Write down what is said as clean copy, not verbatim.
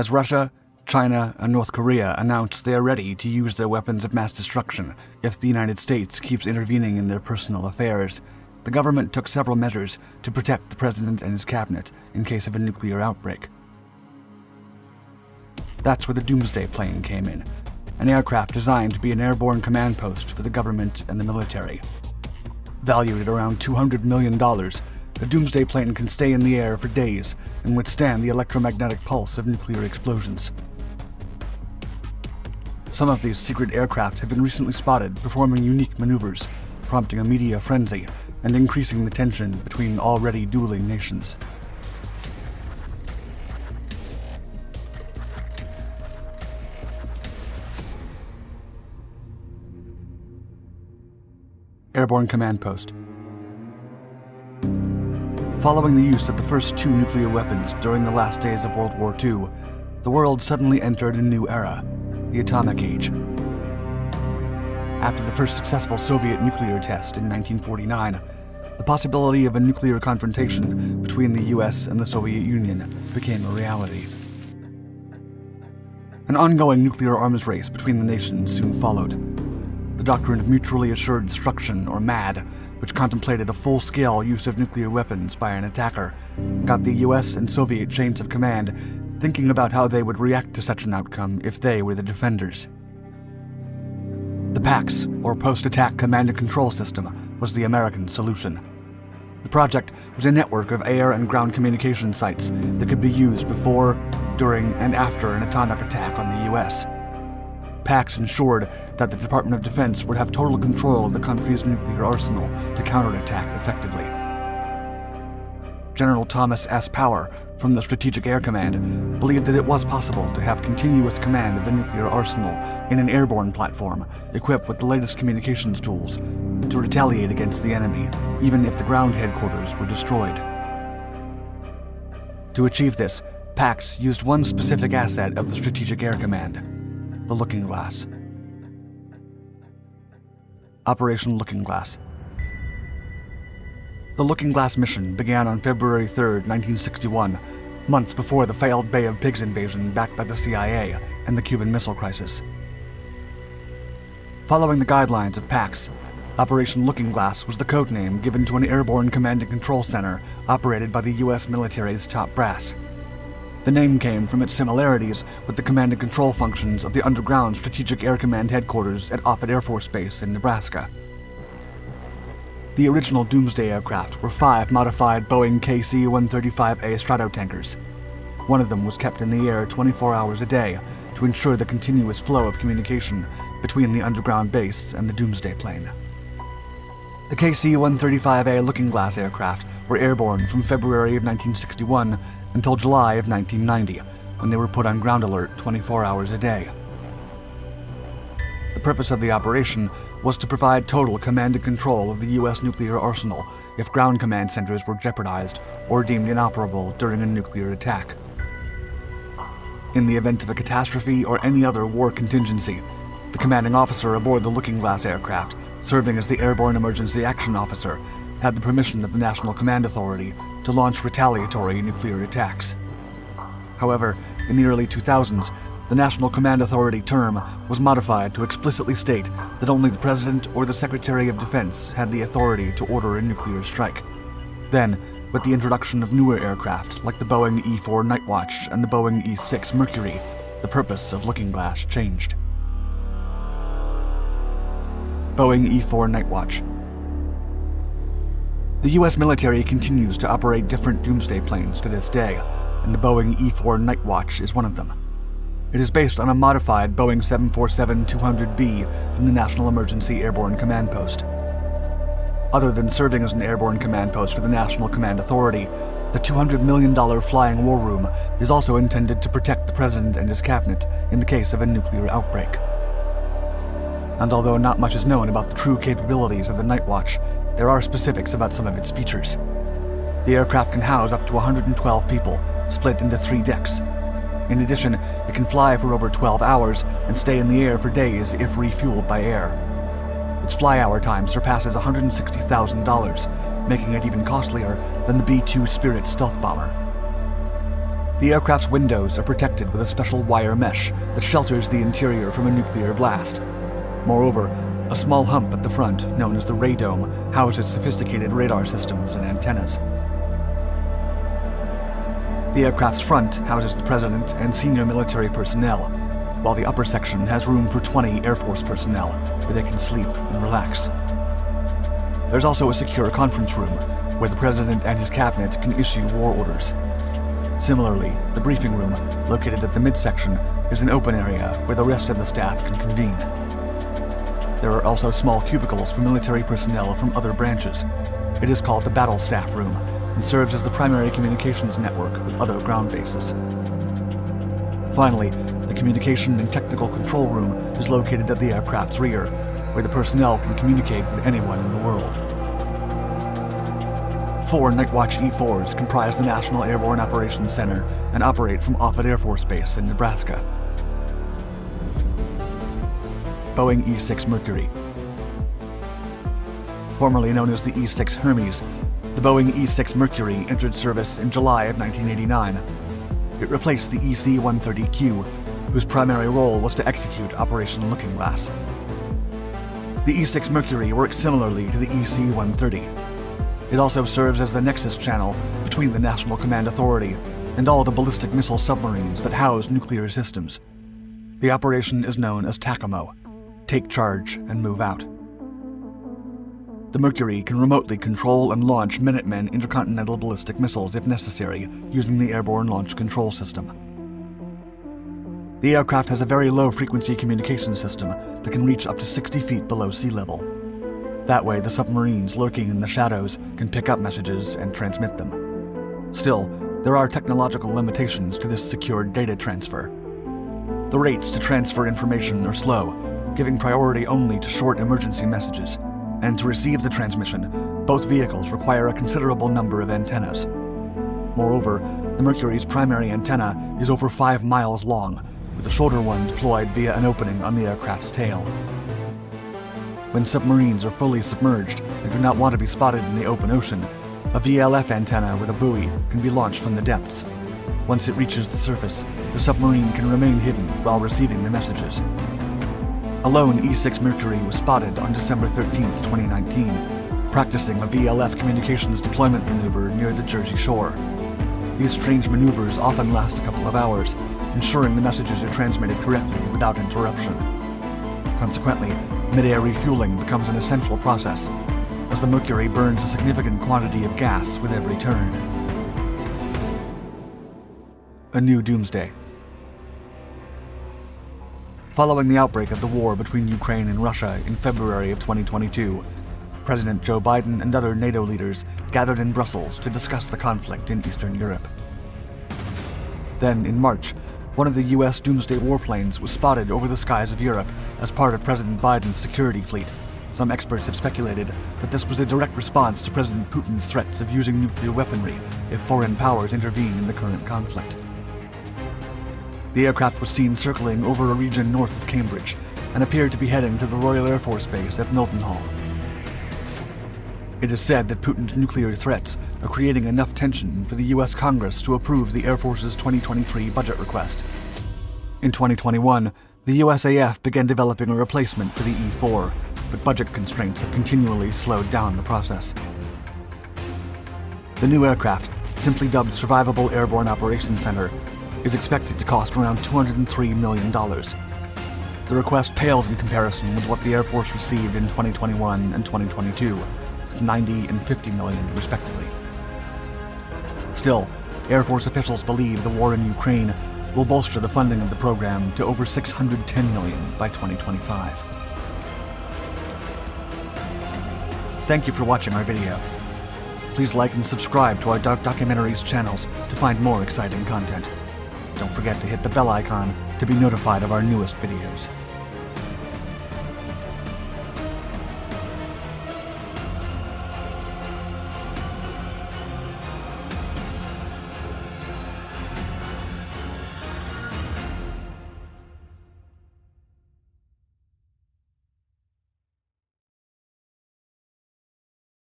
As Russia, China, and North Korea announced they are ready to use their weapons of mass destruction if the United States keeps intervening in their personal affairs, the government took several measures to protect the president and his cabinet in case of a nuclear outbreak. That's where the Doomsday Plane came in, an aircraft designed to be an airborne command post for the government and the military. Valued at around $200 million, the Doomsday Plane can stay in the air for days and withstand the electromagnetic pulse of nuclear explosions. Some of these secret aircraft have been recently spotted performing unique maneuvers, prompting a media frenzy and increasing the tension between already dueling nations. Airborne Command Post. Following the use of the first two nuclear weapons during the last days of World War II, the world suddenly entered a new era, the Atomic Age. After the first successful Soviet nuclear test in 1949, the possibility of a nuclear confrontation between the US and the Soviet Union became a reality. An ongoing nuclear arms race between the nations soon followed. The doctrine of mutually assured destruction, or MAD, which contemplated a full-scale use of nuclear weapons by an attacker, got the US and Soviet chains of command thinking about how they would react to such an outcome if they were the defenders. The PAX, or Post-Attack Command and Control System, was the American solution. The project was a network of air and ground communication sites that could be used before, during, and after an atomic attack on the US. PAX ensured that the Department of Defense would have total control of the country's nuclear arsenal to counterattack effectively. General Thomas S. Power, from the Strategic Air Command, believed that it was possible to have continuous command of the nuclear arsenal in an airborne platform equipped with the latest communications tools to retaliate against the enemy, even if the ground headquarters were destroyed. To achieve this, PAX used one specific asset of the Strategic Air Command: the Looking Glass. Operation Looking Glass. The Looking Glass mission began on February 3, 1961, months before the failed Bay of Pigs invasion backed by the CIA and the Cuban Missile Crisis. Following the guidelines of PAX, Operation Looking Glass was the codename given to an airborne command and control center operated by the U.S. military's top brass. The name came from its similarities with the command and control functions of the underground Strategic Air Command headquarters at Offutt Air Force Base in Nebraska. The original Doomsday aircraft were 5 modified Boeing KC-135A Stratotankers. One of them was kept in the air 24 hours a day to ensure the continuous flow of communication between the underground base and the Doomsday Plane. The KC-135A Looking Glass aircraft were airborne from February of 1961 until July of 1990, when they were put on ground alert 24 hours a day. The purpose of the operation was to provide total command and control of the U.S. nuclear arsenal if ground command centers were jeopardized or deemed inoperable during a nuclear attack. In the event of a catastrophe or any other war contingency, the commanding officer aboard the Looking Glass aircraft, serving as the Airborne Emergency Action Officer, had the permission of the National Command Authority to launch retaliatory nuclear attacks. However, in the early 2000s, the National Command Authority term was modified to explicitly state that only the President or the Secretary of Defense had the authority to order a nuclear strike. Then, with the introduction of newer aircraft like the Boeing E-4 Nightwatch and the Boeing E-6 Mercury, the purpose of Looking Glass changed. Boeing E-4 Nightwatch. The U.S. military continues to operate different Doomsday planes to this day, and the Boeing E-4 Nightwatch is one of them. It is based on a modified Boeing 747-200B from the National Emergency Airborne Command Post. Other than serving as an airborne command post for the National Command Authority, the $200 million flying war room is also intended to protect the President and his cabinet in the case of a nuclear outbreak. And although not much is known about the true capabilities of the Nightwatch, there are specifics about some of its features. The aircraft can house up to 112 people, split into 3 decks. In addition, it can fly for over 12 hours and stay in the air for days if refueled by air. Its fly-hour time surpasses $160,000, making it even costlier than the B-2 Spirit stealth bomber. The aircraft's windows are protected with a special wire mesh that shelters the interior from a nuclear blast. Moreover, a small hump at the front, known as the radome, houses sophisticated radar systems and antennas. The aircraft's front houses the president and senior military personnel, while the upper section has room for 20 Air Force personnel, where they can sleep and relax. There's also a secure conference room, where the president and his cabinet can issue war orders. Similarly, the briefing room, located at the midsection, is an open area where the rest of the staff can convene. There are also small cubicles for military personnel from other branches. It is called the Battle Staff Room and serves as the primary communications network with other ground bases. Finally, the Communication and Technical Control Room is located at the aircraft's rear, where the personnel can communicate with anyone in the world. 4 Nightwatch E-4s comprise the National Airborne Operations Center and operate from Offutt Air Force Base in Nebraska. Boeing E-6 Mercury. Formerly known as the E-6 Hermes, the Boeing E-6 Mercury entered service in July of 1989. It replaced the EC-130Q, whose primary role was to execute Operation Looking Glass. The E-6 Mercury works similarly to the EC-130. It also serves as the nexus channel between the National Command Authority and all the ballistic missile submarines that house nuclear systems. The operation is known as TACAMO, Take Charge and Move Out. The Mercury can remotely control and launch Minutemen intercontinental ballistic missiles if necessary, using the Airborne Launch Control System. The aircraft has a very low-frequency communication system that can reach up to 60 feet below sea level. That way, the submarines lurking in the shadows can pick up messages and transmit them. Still, there are technological limitations to this secured data transfer. The rates to transfer information are slow, giving priority only to short emergency messages, and to receive the transmission, both vehicles require a considerable number of antennas. Moreover, the Mercury's primary antenna is over 5 miles long, with a shorter one deployed via an opening on the aircraft's tail. When submarines are fully submerged and do not want to be spotted in the open ocean, a VLF antenna with a buoy can be launched from the depths. Once it reaches the surface, the submarine can remain hidden while receiving the messages. A lone E-6 Mercury was spotted on December 13, 2019, practicing a VLF communications deployment maneuver near the Jersey Shore. These strange maneuvers often last a couple of hours, ensuring the messages are transmitted correctly without interruption. Consequently, mid-air refueling becomes an essential process, as the Mercury burns a significant quantity of gas with every turn. A new doomsday. Following the outbreak of the war between Ukraine and Russia in February of 2022, President Joe Biden and other NATO leaders gathered in Brussels to discuss the conflict in Eastern Europe. Then, in March, one of the U.S. Doomsday warplanes was spotted over the skies of Europe as part of President Biden's security fleet. Some experts have speculated that this was a direct response to President Putin's threats of using nuclear weaponry if foreign powers intervene in the current conflict. The aircraft was seen circling over a region north of Cambridge and appeared to be heading to the Royal Air Force Base at Mildenhall. It is said that Putin's nuclear threats are creating enough tension for the U.S. Congress to approve the Air Force's 2023 budget request. In 2021, the USAF began developing a replacement for the E-4, but budget constraints have continually slowed down the process. The new aircraft, simply dubbed Survivable Airborne Operations Center, is expected to cost around $203 million. The request pales in comparison with what the Air Force received in 2021 and 2022, with $90 and $50 million respectively. Still, Air Force officials believe the war in Ukraine will bolster the funding of the program to over $610 million by 2025. Thank you for watching our video. Please like and subscribe to our Dark Documentaries channels to find more exciting content. Don't forget to hit the bell icon to be notified of our newest videos.